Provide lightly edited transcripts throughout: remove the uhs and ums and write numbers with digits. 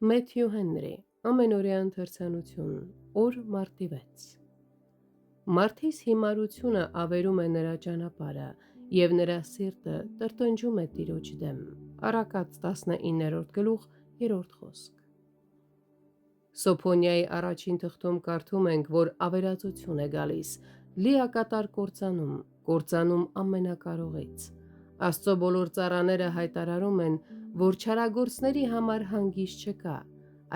Մեթյու Հենրի, ամենօրյա ընթերցանություն, օր մարտի 6։ Մարդիս հիմարությունը ավերում է նրա ճանապարհը, և նրա սիրտը տրտնջում է Տիրոջ դեմ։ Առակաց 19-րդ գլուխ 3-րդ խոսք։ Սոփոնիայի առաջին թղթում կարդում ենք, որ ավերածություն է գալիս, լիակատար կործանում ամենակարողից։ Աստծո բոլոր ծառաները հայտարարում են, որ չարագործների համար հանգիստ չկա։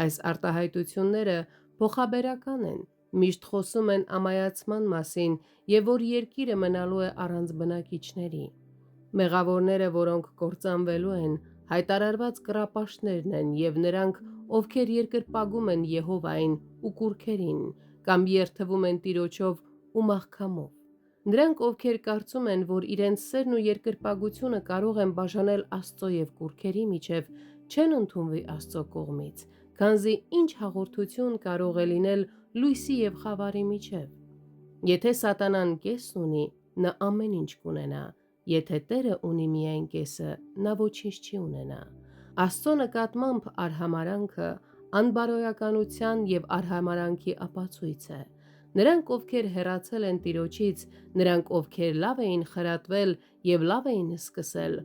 Այս արտահայտությունները փոխաբերական են, միշտ խոսում են ամայացման մասին և որ երկիրը մնալու է առանց բնակիչների։ Մեղավորները, որոնք կործանվելու են, հայտարարված կռապաշտներն են և նրանք, ովքեր երկրպագում են Եհովային ու կուռքերին, կամ երդվում են Տիրոջով ու մահքամով։ Նրանք, ովքեր կարծում են, որ իրենց սերն ու երկրպագությունը կարող են բաժանել Աստծո և կուռքերի միջև, չեն ընդունվի Աստծո կողմից, քանզի ինչ հաղորդություն կարող է լինել լույսի և խավարի միջև։ Եթե սատանան կես ունի, նա ամեն ինչ կունենա, եթե Տերը ունի միայն կեսը, նա ոչինչ չի ունենա։ Աստծո նկատմամբ արհամարհանքը անբարոյականության և արհամարհանքի ապացույց է։ Նրանք, ովքեր հեռացել են Տիրոջից, նրանք, ովքեր լավ էին խրատվել և լավ էին սկսել,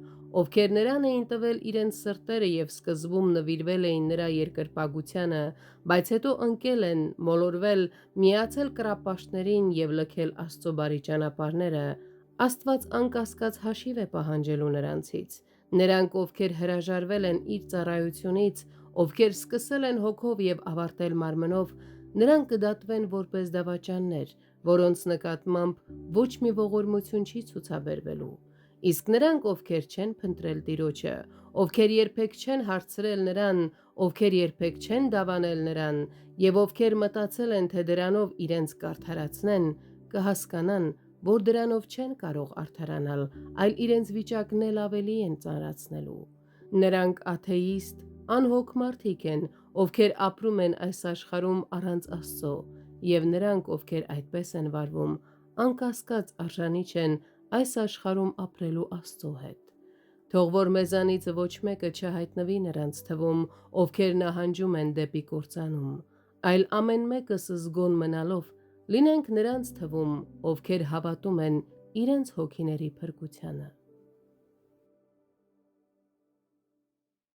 ովքեր նրան էին տվել իրենց սրտերը և սկզբում նվիրվել էին նրա երկրպագությանը, բայց հետո ընկել են, մոլորվել, միացել կռապաշտներին և լքել Աստծո բարի ճանապարհները, Աստված անկասկած հաշիվ է պահանջելու նրանցից։ Նրանք, ովքեր հրաժարվել են իր ծառայությունից, ովքեր սկսել են հոգով և ավարտել մարմնով, նրանք կդատվեն որպես դավաճաններ, որոնց նկատմամբ ոչ մի ողորմություն չի ցուցաբերվելու։ Իսկ նրանք, ովքեր չեն փնտրել Տիրոջը, ովքեր երբեք չեն հարցրել նրան, ովքեր երբեք չեն դավանել նրան, և ովքեր մտածել են, թե դրանով իրենց կարդարացնեն, կհասկանան, որ դրանով չեն կարող արդարանալ, այլ իրենց վիճակն էլ ավելի են ծանրացնելու։ Նրանք աթեիստ, անհոգ մարդիկ են, ովքեր ապրում են այս աշխարհում առանց Աստծո, և նրանք, ովքեր այդպես են վարվում, անկասկած արժանի չեն այս աշխարհում ապրելու Աստծո հետ։ Թող որ մեզանից ոչ մեկը չհայտնվի նրանց թվում, ովքեր նահանջում են դեպի կործանում, այլ ամեն մեկս զգոն մնալով լինենք նրանց թվում, ովքեր հավատում են իրենց հոգիների փրկությանը։